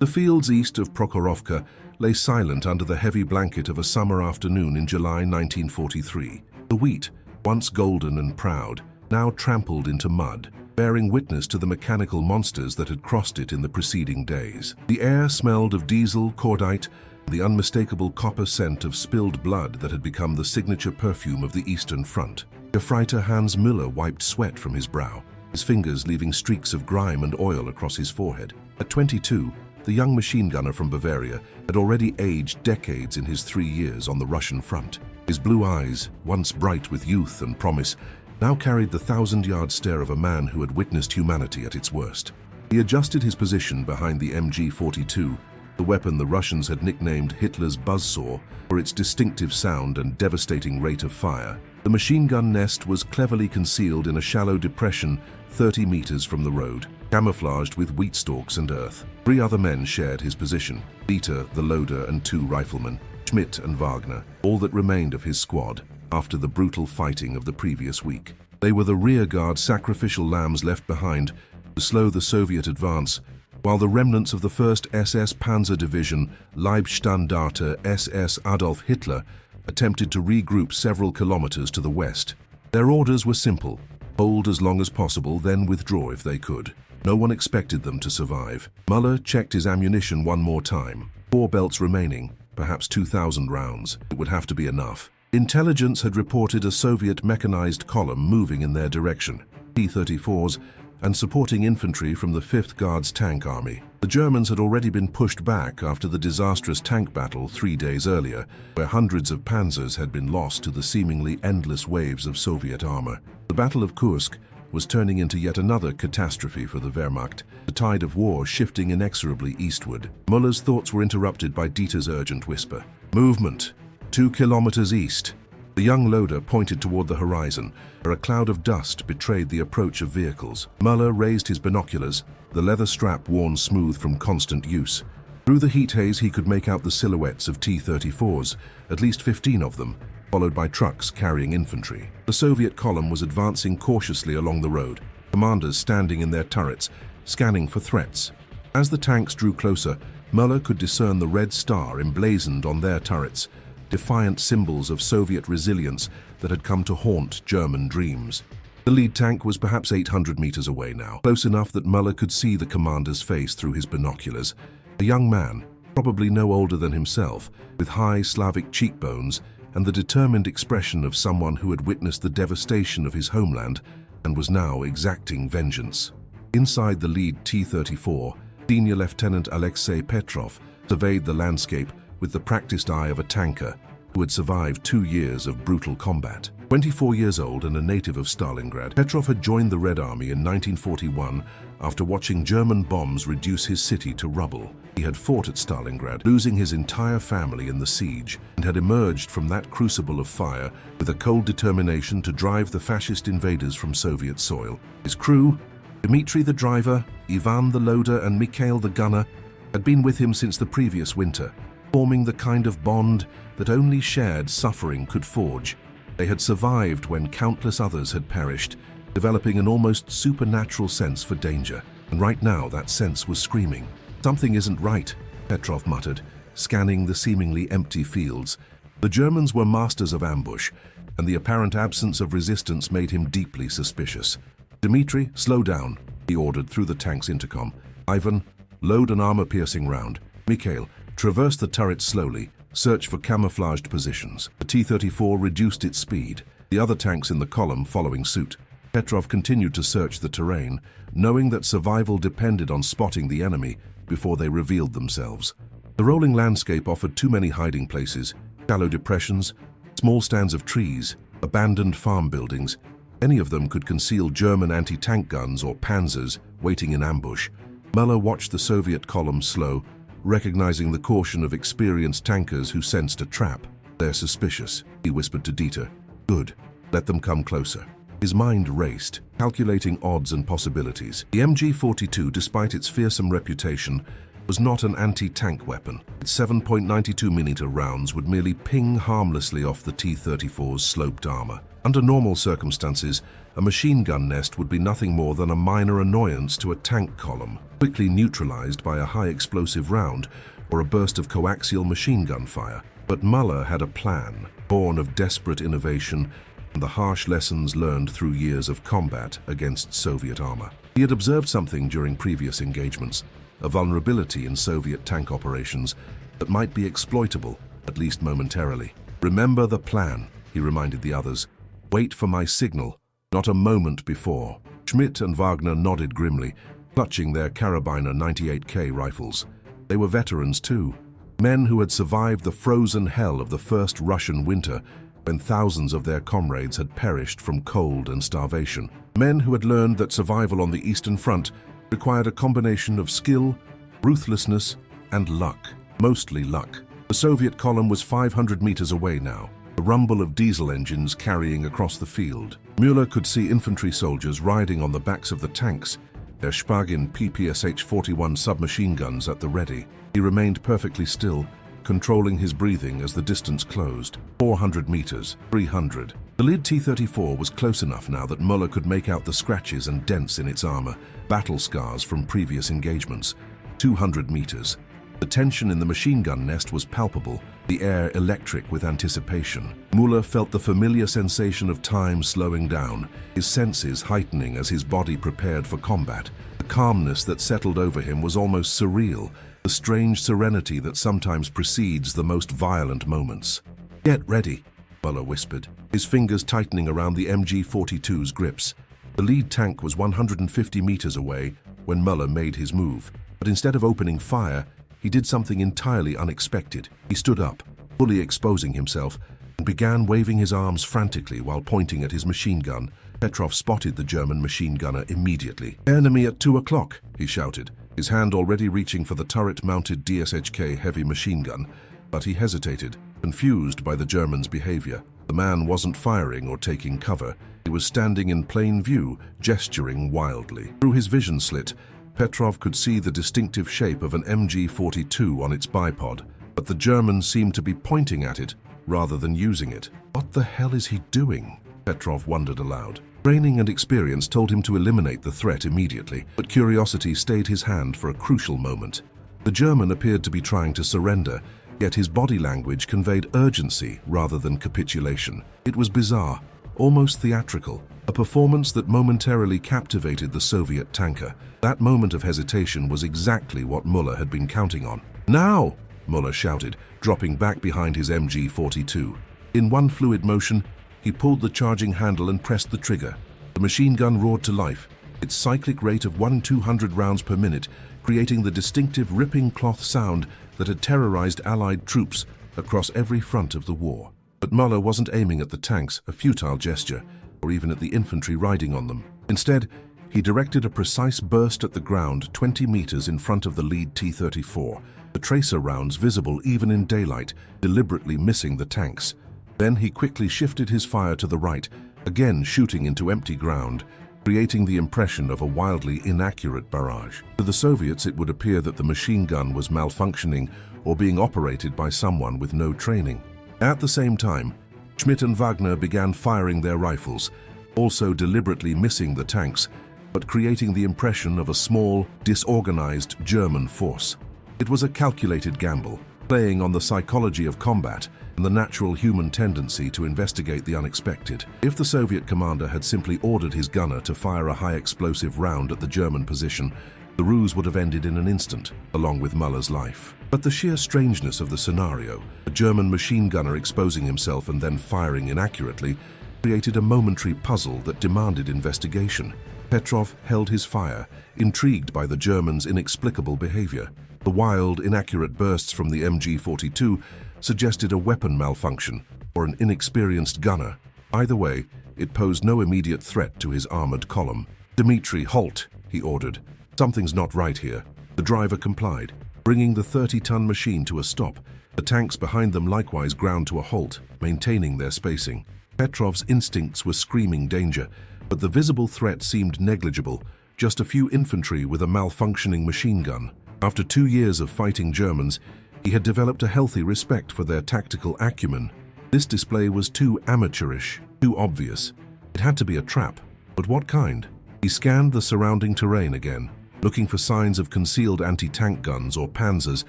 The fields east of Prokhorovka lay silent under the heavy blanket of a summer afternoon in July 1943. The wheat, once golden and proud, now trampled into mud, bearing witness to the mechanical monsters that had crossed it in the preceding days. The air smelled of diesel, cordite, the unmistakable copper scent of spilled blood that had become the signature perfume of the Eastern Front. Gefreiter Hans Müller wiped sweat from his brow, his fingers leaving streaks of grime and oil across his forehead. At 22, the young machine gunner from Bavaria had already aged decades in his 3 years on the Russian front. His blue eyes, once bright with youth and promise, now carried the 1,000-yard stare of a man who had witnessed humanity at its worst. He adjusted his position behind the MG-42, the weapon the Russians had nicknamed Hitler's buzzsaw for its distinctive sound and devastating rate of fire. The machine gun nest was cleverly concealed in a shallow depression 30 meters from the road, camouflaged with wheat stalks and earth. 3 other men shared his position: Dieter, the loader, and 2 riflemen, Schmidt and Wagner, all that remained of his squad after the brutal fighting of the previous week. They were the rearguard sacrificial lambs left behind to slow the Soviet advance, while the remnants of the 1st SS Panzer Division, Leibstandarte SS Adolf Hitler, attempted to regroup several kilometers to the west. Their orders were simple: hold as long as possible, then withdraw if they could. No one expected them to survive. Müller checked his ammunition one more time. 4 belts remaining, perhaps 2,000 rounds. It would have to be enough. Intelligence had reported a Soviet mechanized column moving in their direction, T-34s, and supporting infantry from the 5th Guards Tank Army. The Germans had already been pushed back after the disastrous tank battle 3 days earlier, where hundreds of panzers had been lost to the seemingly endless waves of Soviet armor. The Battle of Kursk was turning into yet another catastrophe for the Wehrmacht, the tide of war shifting inexorably eastward. Müller's thoughts were interrupted by Dieter's urgent whisper. Movement! 2 kilometers east. The young loader pointed toward the horizon, where a cloud of dust betrayed the approach of vehicles. Müller raised his binoculars, the leather strap worn smooth from constant use. Through the heat haze he could make out the silhouettes of T-34s, at least 15 of them, followed by trucks carrying infantry. The Soviet column was advancing cautiously along the road, commanders standing in their turrets, scanning for threats. As the tanks drew closer, Müller could discern the red star emblazoned on their turrets, defiant symbols of Soviet resilience that had come to haunt German dreams. The lead tank was perhaps 800 meters away now, close enough that Müller could see the commander's face through his binoculars. A young man, probably no older than himself, with high Slavic cheekbones and the determined expression of someone who had witnessed the devastation of his homeland and was now exacting vengeance. Inside the lead T-34, Senior Lieutenant Alexei Petrov surveyed the landscape with the practiced eye of a tanker who had survived 2 years of brutal combat. 24 years old and a native of Stalingrad, Petrov had joined the Red Army in 1941 after watching German bombs reduce his city to rubble. He had fought at Stalingrad, losing his entire family in the siege, and had emerged from that crucible of fire with a cold determination to drive the fascist invaders from Soviet soil. His crew, Dmitry the driver, Ivan the loader, and Mikhail the gunner, had been with him since the previous winter, forming the kind of bond that only shared suffering could forge. They had survived when countless others had perished, developing an almost supernatural sense for danger. And right now that sense was screaming. "Something isn't right," Petrov muttered, scanning the seemingly empty fields. The Germans were masters of ambush, and the apparent absence of resistance made him deeply suspicious. "Dmitry, slow down," he ordered through the tank's intercom. "Ivan, load an armor-piercing round. Mikhail, traverse the turret slowly. Search for camouflaged positions." The T-34 reduced its speed, the other tanks in the column following suit. Petrov continued to search the terrain, knowing that survival depended on spotting the enemy before they revealed themselves. The rolling landscape offered too many hiding places: shallow depressions, small stands of trees, abandoned farm buildings. Any of them could conceal German anti-tank guns or panzers waiting in ambush. Müller watched the Soviet column slow, recognizing the caution of experienced tankers who sensed a trap. "They're suspicious," he whispered to Dieter. "Good. Let them come closer." His mind raced, calculating odds and possibilities. The MG-42, despite its fearsome reputation, was not an anti-tank weapon. Its 7.92mm rounds would merely ping harmlessly off the T-34's sloped armor. Under normal circumstances, a machine gun nest would be nothing more than a minor annoyance to a tank column, quickly neutralized by a high-explosive round or a burst of coaxial machine gun fire. But Muller had a plan, born of desperate innovation and the harsh lessons learned through years of combat against Soviet armor. He had observed something during previous engagements, a vulnerability in Soviet tank operations that might be exploitable, at least momentarily. "Remember the plan," he reminded the others. "Wait for my signal, not a moment before." Schmidt and Wagner nodded grimly, clutching their Karabiner 98K rifles. They were veterans too, men who had survived the frozen hell of the first Russian winter when thousands of their comrades had perished from cold and starvation. Men who had learned that survival on the Eastern Front required a combination of skill, ruthlessness, and luck. Mostly luck. The Soviet column was 500 meters away now, the rumble of diesel engines carrying across the field. Müller could see infantry soldiers riding on the backs of the tanks, their Spagin PPSH-41 submachine guns at the ready. He remained perfectly still, controlling his breathing as the distance closed. 400 meters, 300. The lead T-34 was close enough now that Müller could make out the scratches and dents in its armor, battle scars from previous engagements. 200 meters. The tension in the machine gun nest was palpable, the air electric with anticipation. Müller felt the familiar sensation of time slowing down, his senses heightening as his body prepared for combat. The calmness that settled over him was almost surreal, the strange serenity that sometimes precedes the most violent moments. "Get ready," Müller whispered, his fingers tightening around the MG-42's grips. The lead tank was 150 meters away when Müller made his move, but instead of opening fire, he did something entirely unexpected. He stood up, fully exposing himself, and began waving his arms frantically while pointing at his machine gun. Petrov spotted the German machine gunner immediately. "Enemy at 2 o'clock, he shouted, his hand already reaching for the turret-mounted DSHK heavy machine gun, but he hesitated, confused by the German's behavior. The man wasn't firing or taking cover. He was standing in plain view, gesturing wildly. Through his vision slit, Petrov could see the distinctive shape of an MG-42 on its bipod, but the German seemed to be pointing at it rather than using it. "What the hell is he doing?" Petrov wondered aloud. Training and experience told him to eliminate the threat immediately, but curiosity stayed his hand for a crucial moment. The German appeared to be trying to surrender, yet his body language conveyed urgency rather than capitulation. It was bizarre, almost theatrical, a performance that momentarily captivated the Soviet tanker. That moment of hesitation was exactly what Müller had been counting on. "Now!" Müller shouted, dropping back behind his MG-42. In one fluid motion, he pulled the charging handle and pressed the trigger. The machine gun roared to life, its cyclic rate of 1,200 rounds per minute, creating the distinctive ripping cloth sound that had terrorized Allied troops across every front of the war. But Müller wasn't aiming at the tanks, a futile gesture, or even at the infantry riding on them. Instead, he directed a precise burst at the ground 20 meters in front of the lead T-34, the tracer rounds visible even in daylight, deliberately missing the tanks. Then he quickly shifted his fire to the right, again shooting into empty ground, creating the impression of a wildly inaccurate barrage. To the Soviets, it would appear that the machine gun was malfunctioning or being operated by someone with no training. At the same time, Schmidt and Wagner began firing their rifles, also deliberately missing the tanks, but creating the impression of a small, disorganized German force. It was a calculated gamble, playing on the psychology of combat and the natural human tendency to investigate the unexpected. If the Soviet commander had simply ordered his gunner to fire a high-explosive round at the German position, the ruse would have ended in an instant, along with Müller's life. But the sheer strangeness of the scenario, a German machine gunner exposing himself and then firing inaccurately, created a momentary puzzle that demanded investigation. Petrov held his fire, intrigued by the German's inexplicable behavior. The wild, inaccurate bursts from the MG-42 suggested a weapon malfunction or an inexperienced gunner. Either way, it posed no immediate threat to his armored column. "Dmitri, halt," he ordered. "Something's not right here." The driver complied, bringing the 30-ton machine to a stop. The tanks behind them likewise ground to a halt, maintaining their spacing. Petrov's instincts were screaming danger, but the visible threat seemed negligible, just a few infantry with a malfunctioning machine gun. After 2 years of fighting Germans, he had developed a healthy respect for their tactical acumen. This display was too amateurish, too obvious. It had to be a trap, but what kind? He scanned the surrounding terrain again, looking for signs of concealed anti-tank guns or panzers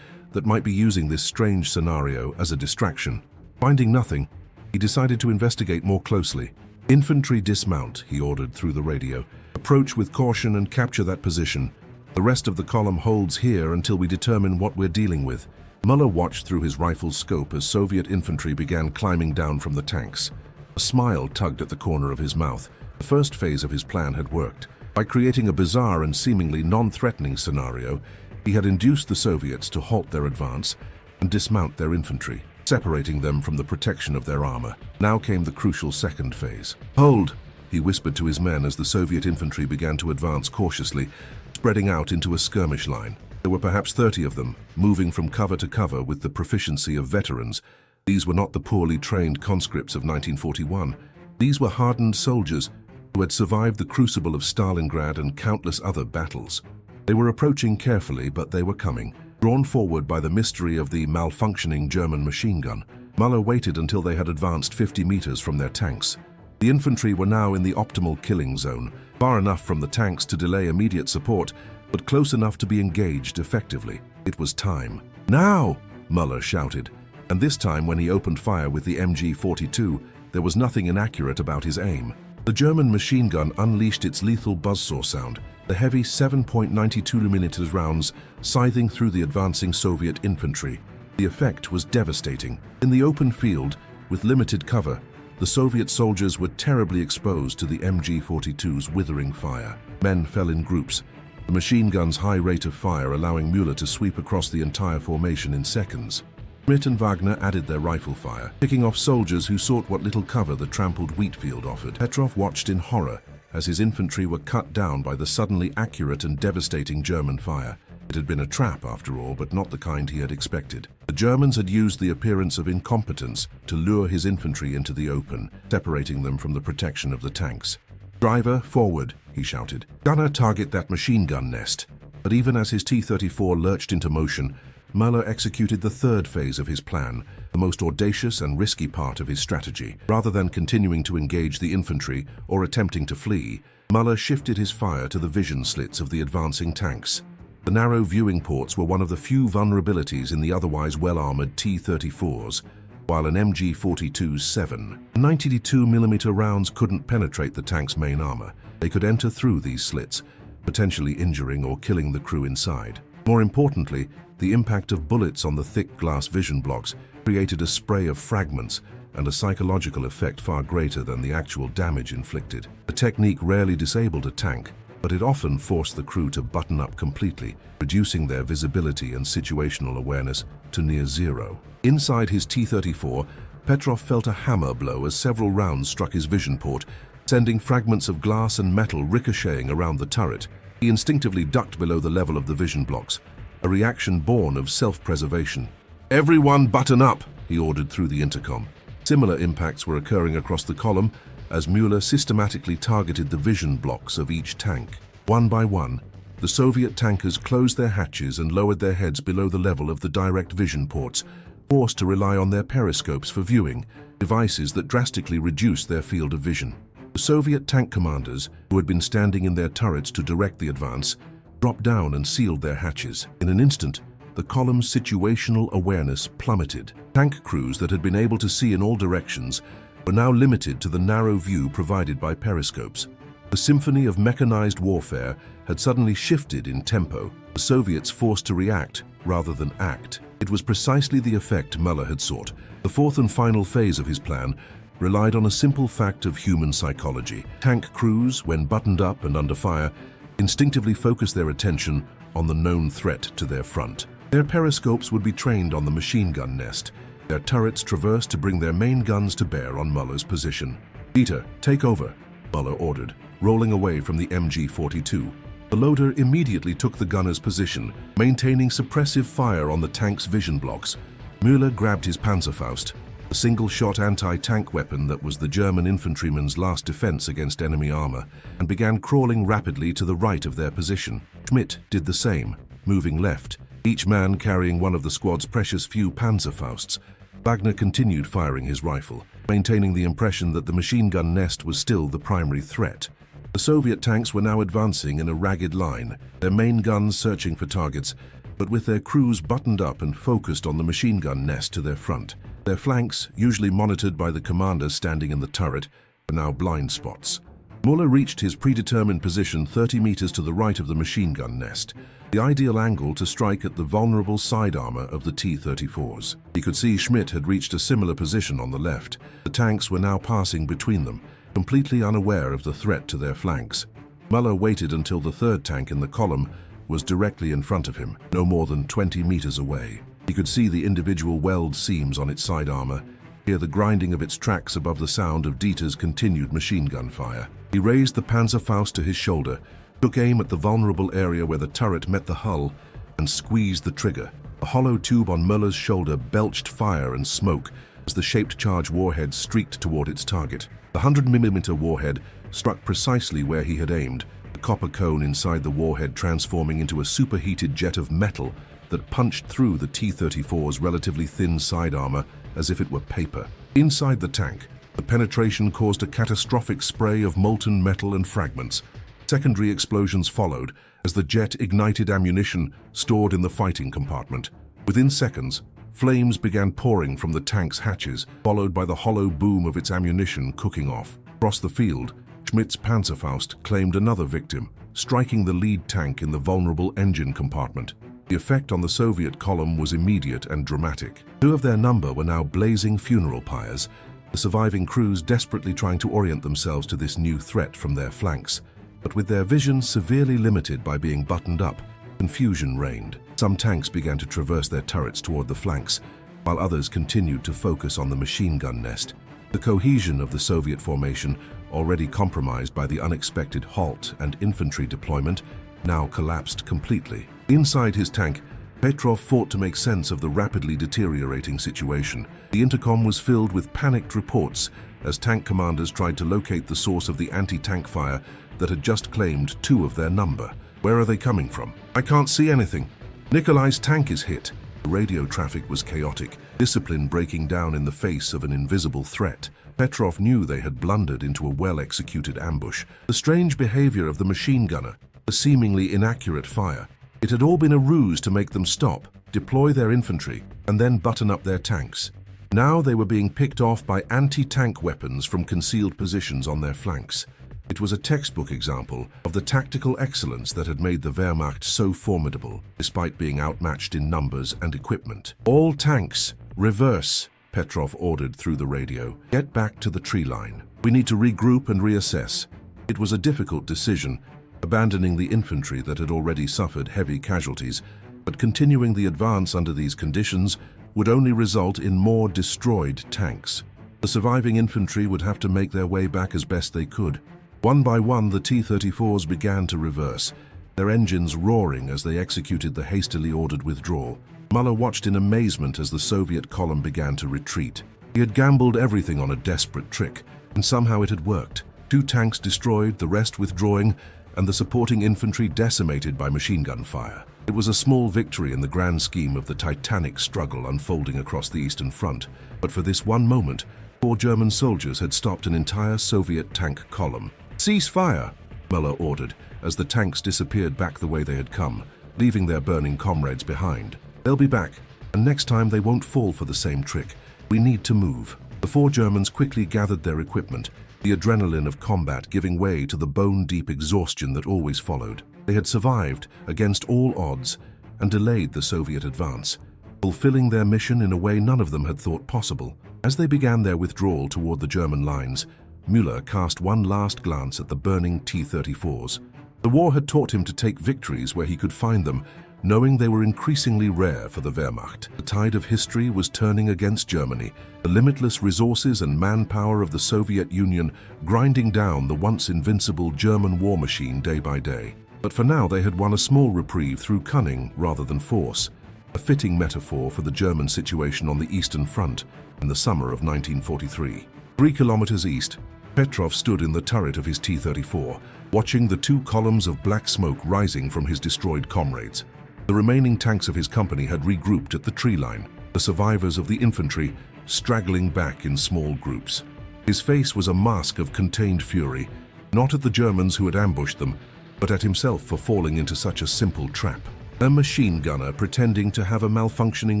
that might be using this strange scenario as a distraction. Finding nothing, he decided to investigate more closely. "Infantry dismount," he ordered through the radio. "Approach with caution and capture that position. The rest of the column holds here until we determine what we're dealing with." Muller watched through his rifle's scope as Soviet infantry began climbing down from the tanks. A smile tugged at the corner of his mouth. The first phase of his plan had worked. By creating a bizarre and seemingly non-threatening scenario, he had induced the Soviets to halt their advance and dismount their infantry, separating them from the protection of their armor. Now came the crucial second phase. "Hold!" he whispered to his men as the Soviet infantry began to advance cautiously, spreading out into a skirmish line. There were perhaps 30 of them, moving from cover to cover with the proficiency of veterans. These were not the poorly trained conscripts of 1941. These were hardened soldiers who had survived the crucible of Stalingrad and countless other battles. They were approaching carefully, but they were coming, drawn forward by the mystery of the malfunctioning German machine gun. Muller waited until they had advanced 50 meters from their tanks. The infantry were now in the optimal killing zone, far enough from the tanks to delay immediate support, but close enough to be engaged effectively. It was time. "Now!" Muller shouted, and this time when he opened fire with the MG-42, there was nothing inaccurate about his aim. The German machine gun unleashed its lethal buzzsaw sound, the heavy 7.92mm rounds scything through the advancing Soviet infantry. The effect was devastating. In the open field, with limited cover, the Soviet soldiers were terribly exposed to the MG-42's withering fire. Men fell in groups, the machine gun's high rate of fire allowing Müller to sweep across the entire formation in seconds. Schmidt and Wagner added their rifle fire, picking off soldiers who sought what little cover the trampled wheat field offered. Petrov watched in horror as his infantry were cut down by the suddenly accurate and devastating German fire. It had been a trap, after all, but not the kind he had expected. The Germans had used the appearance of incompetence to lure his infantry into the open, separating them from the protection of the tanks. "Driver, forward," he shouted. "Gunner, target that machine gun nest." But even as his T-34 lurched into motion, Muller executed the third phase of his plan, the most audacious and risky part of his strategy. Rather than continuing to engage the infantry or attempting to flee, Muller shifted his fire to the vision slits of the advancing tanks. The narrow viewing ports were one of the few vulnerabilities in the otherwise well-armored T-34s, while an MG-42's 7.92mm rounds couldn't penetrate the tank's main armor. They could enter through these slits, potentially injuring or killing the crew inside. More importantly, the impact of bullets on the thick glass vision blocks created a spray of fragments and a psychological effect far greater than the actual damage inflicted. The technique rarely disabled a tank, but it often forced the crew to button up completely, reducing their visibility and situational awareness to near zero. Inside his T-34, Petrov felt a hammer blow as several rounds struck his vision port, sending fragments of glass and metal ricocheting around the turret. He instinctively ducked below the level of the vision blocks, a reaction born of self-preservation. "Everyone button up," he ordered through the intercom. Similar impacts were occurring across the column as Müller systematically targeted the vision blocks of each tank. One by one, the Soviet tankers closed their hatches and lowered their heads below the level of the direct vision ports, forced to rely on their periscopes for viewing, devices that drastically reduced their field of vision. The Soviet tank commanders, who had been standing in their turrets to direct the advance, dropped down and sealed their hatches. In an instant, the column's situational awareness plummeted. Tank crews that had been able to see in all directions were now limited to the narrow view provided by periscopes. The symphony of mechanized warfare had suddenly shifted in tempo, the Soviets forced to react rather than act. It was precisely the effect Muller had sought. The fourth and final phase of his plan relied on a simple fact of human psychology. Tank crews, when buttoned up and under fire, instinctively focused their attention on the known threat to their front. Their periscopes would be trained on the machine gun nest, their turrets traversed to bring their main guns to bear on Muller's position. "Peter, take over," Muller ordered, rolling away from the MG-42. The loader immediately took the gunner's position, maintaining suppressive fire on the tank's vision blocks. Müller grabbed his Panzerfaust, a single-shot anti-tank weapon that was the German infantryman's last defense against enemy armor, and began crawling rapidly to the right of their position. Schmidt did the same, moving left, each man carrying one of the squad's precious few Panzerfausts. Wagner continued firing his rifle, maintaining the impression that the machine gun nest was still the primary threat. The Soviet tanks were now advancing in a ragged line, their main guns searching for targets, but with their crews buttoned up and focused on the machine gun nest to their front. Their flanks, usually monitored by the commander standing in the turret, were now blind spots. Muller reached his predetermined position 30 meters to the right of the machine gun nest, the ideal angle to strike at the vulnerable side armor of the T-34s. He could see Schmidt had reached a similar position on the left. The tanks were now passing between them, completely unaware of the threat to their flanks. Muller waited until the third tank in the column was directly in front of him, no more than 20 meters away. He could see the individual weld seams on its side armor, hear the grinding of its tracks above the sound of Dieter's continued machine gun fire. He raised the Panzerfaust to his shoulder, took aim at the vulnerable area where the turret met the hull, and squeezed the trigger. A hollow tube on Müller's shoulder belched fire and smoke as the shaped charge warhead streaked toward its target. The 100mm warhead struck precisely where he had aimed, the copper cone inside the warhead transforming into a superheated jet of metal that punched through the T-34's relatively thin side armor as if it were paper. Inside the tank, the penetration caused a catastrophic spray of molten metal and fragments. Secondary explosions followed as the jet ignited ammunition stored in the fighting compartment. Within seconds, flames began pouring from the tank's hatches, followed by the hollow boom of its ammunition cooking off. Across the field, Schmidt's Panzerfaust claimed another victim, striking the lead tank in the vulnerable engine compartment. The effect on the Soviet column was immediate and dramatic. 2 of their number were now blazing funeral pyres, the surviving crews desperately trying to orient themselves to this new threat from their flanks. But with their vision severely limited by being buttoned up, confusion reigned. Some tanks began to traverse their turrets toward the flanks, while others continued to focus on the machine gun nest. The cohesion of the Soviet formation, already compromised by the unexpected halt and infantry deployment, now collapsed completely. Inside his tank, Petrov fought to make sense of the rapidly deteriorating situation. The intercom was filled with panicked reports as tank commanders tried to locate the source of the anti-tank fire that had just claimed 2 of their number. Where are they coming from? I can't see anything. Nikolai's tank is hit. The radio traffic was chaotic, discipline breaking down in the face of an invisible threat. Petrov knew they had blundered into a well-executed ambush. The strange behavior of the machine gunner, the seemingly inaccurate fire, it had all been a ruse to make them stop, deploy their infantry, and then button up their tanks. Now they were being picked off by anti-tank weapons from concealed positions on their flanks. It was a textbook example of the tactical excellence that had made the Wehrmacht so formidable, despite being outmatched in numbers and equipment. All tanks, reverse, Petrov ordered through the radio. Get back to the tree line. We need to regroup and reassess. It was a difficult decision, abandoning the infantry that had already suffered heavy casualties, but continuing the advance under these conditions would only result in more destroyed tanks. The surviving infantry would have to make their way back as best they could. One by one, the T-34s began to reverse, their engines roaring as they executed the hastily ordered withdrawal. Muller watched in amazement as the Soviet column began to retreat. He had gambled everything on a desperate trick, and somehow it had worked. 2 tanks destroyed, the rest withdrawing, and the supporting infantry decimated by machine gun fire. It was a small victory in the grand scheme of the titanic struggle unfolding across the Eastern Front, but for this one moment, 4 German soldiers had stopped an entire Soviet tank column. "Cease fire," Muller ordered, as the tanks disappeared back the way they had come, leaving their burning comrades behind. "They'll be back, and next time they won't fall for the same trick. We need to move." The 4 Germans quickly gathered their equipment, the adrenaline of combat giving way to the bone-deep exhaustion that always followed. They had survived against all odds and delayed the Soviet advance, fulfilling their mission in a way none of them had thought possible. As they began their withdrawal toward the German lines, Müller cast one last glance at the burning T-34s. The war had taught him to take victories where he could find them, knowing they were increasingly rare for the Wehrmacht. The tide of history was turning against Germany, the limitless resources and manpower of the Soviet Union grinding down the once invincible German war machine day by day. But for now they had won a small reprieve through cunning rather than force, a fitting metaphor for the German situation on the Eastern Front in the summer of 1943. 3 kilometers east, Petrov stood in the turret of his T-34, watching the 2 columns of black smoke rising from his destroyed comrades. The remaining tanks of his company had regrouped at the tree line, the survivors of the infantry straggling back in small groups. His face was a mask of contained fury, not at the Germans who had ambushed them, but at himself for falling into such a simple trap. "A machine gunner pretending to have a malfunctioning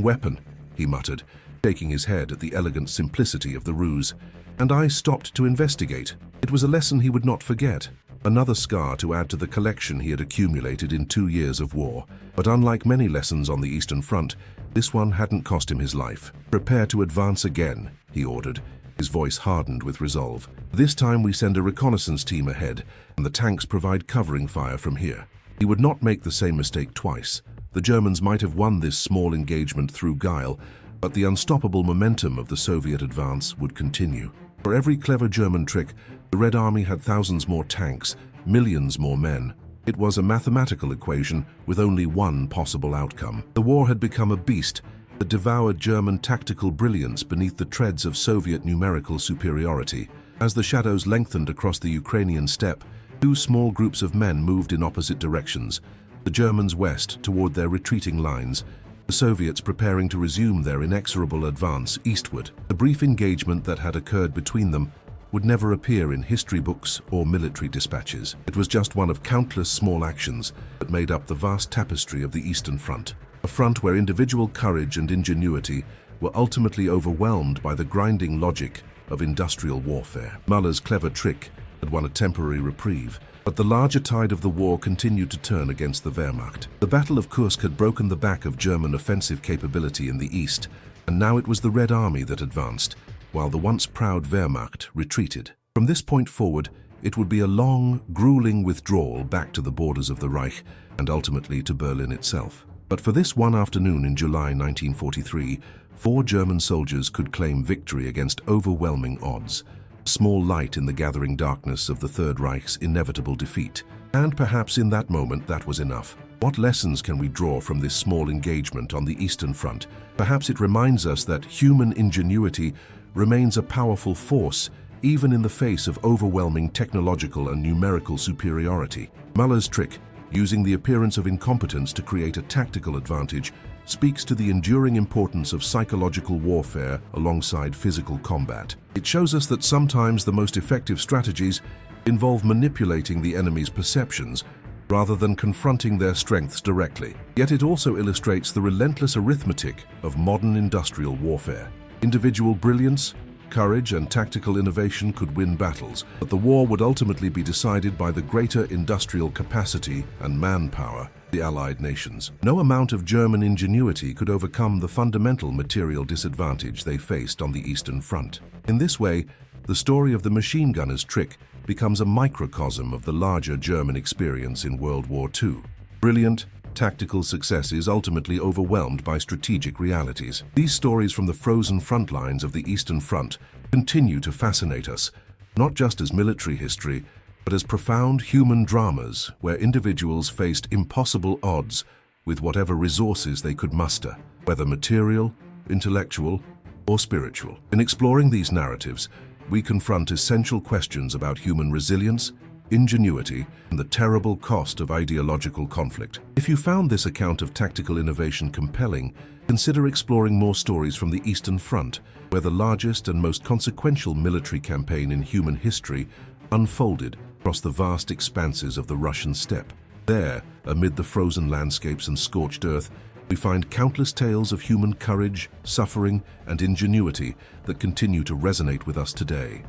weapon," he muttered, shaking his head at the elegant simplicity of the ruse. And I stopped to investigate. It was a lesson he would not forget, another scar to add to the collection he had accumulated in 2 years of war. But unlike many lessons on the Eastern Front, this one hadn't cost him his life. "Prepare to advance again," he ordered, his voice hardened with resolve. "This time we send a reconnaissance team ahead, and the tanks provide covering fire from here." He would not make the same mistake twice. The Germans might have won this small engagement through guile, but the unstoppable momentum of the Soviet advance would continue. For every clever German trick, the Red Army had thousands more tanks, millions more men. It was a mathematical equation with only one possible outcome. The war had become a beast that devoured German tactical brilliance beneath the treads of Soviet numerical superiority. As the shadows lengthened across the Ukrainian steppe, 2 small groups of men moved in opposite directions, the Germans west toward their retreating lines, the Soviets preparing to resume their inexorable advance eastward. The brief engagement that had occurred between them would never appear in history books or military dispatches. It was just one of countless small actions that made up the vast tapestry of the Eastern Front, a front where individual courage and ingenuity were ultimately overwhelmed by the grinding logic of industrial warfare. Muller's clever trick had won a temporary reprieve, but the larger tide of the war continued to turn against the Wehrmacht. The Battle of Kursk had broken the back of German offensive capability in the east, and now it was the Red Army that advanced, while the once proud Wehrmacht retreated. From this point forward, it would be a long, grueling withdrawal back to the borders of the Reich and ultimately to Berlin itself. But for this one afternoon in July 1943, 4 German soldiers could claim victory against overwhelming odds. Small light in the gathering darkness of the Third Reich's inevitable defeat. And perhaps in that moment that was enough. What lessons can we draw from this small engagement on the Eastern Front? Perhaps it reminds us that human ingenuity remains a powerful force even in the face of overwhelming technological and numerical superiority. Muller's trick, using the appearance of incompetence to create a tactical advantage, speaks to the enduring importance of psychological warfare alongside physical combat. It shows us that sometimes the most effective strategies involve manipulating the enemy's perceptions rather than confronting their strengths directly. Yet it also illustrates the relentless arithmetic of modern industrial warfare. Individual brilliance, courage, and tactical innovation could win battles, but the war would ultimately be decided by the greater industrial capacity and manpower of the Allied nations. No amount of German ingenuity could overcome the fundamental material disadvantage they faced on the Eastern Front. In this way, the story of the machine gunner's trick becomes a microcosm of the larger German experience in World War II. Brilliant, tactical success is ultimately overwhelmed by strategic realities. These stories from the frozen front lines of the Eastern Front continue to fascinate us, not just as military history, but as profound human dramas where individuals faced impossible odds with whatever resources they could muster, whether material, intellectual, or spiritual. In exploring these narratives, we confront essential questions about human resilience, ingenuity, and the terrible cost of ideological conflict. If you found this account of tactical innovation compelling, consider exploring more stories from the Eastern Front, where the largest and most consequential military campaign in human history unfolded across the vast expanses of the Russian steppe. There, amid the frozen landscapes and scorched earth, we find countless tales of human courage, suffering, and ingenuity that continue to resonate with us today.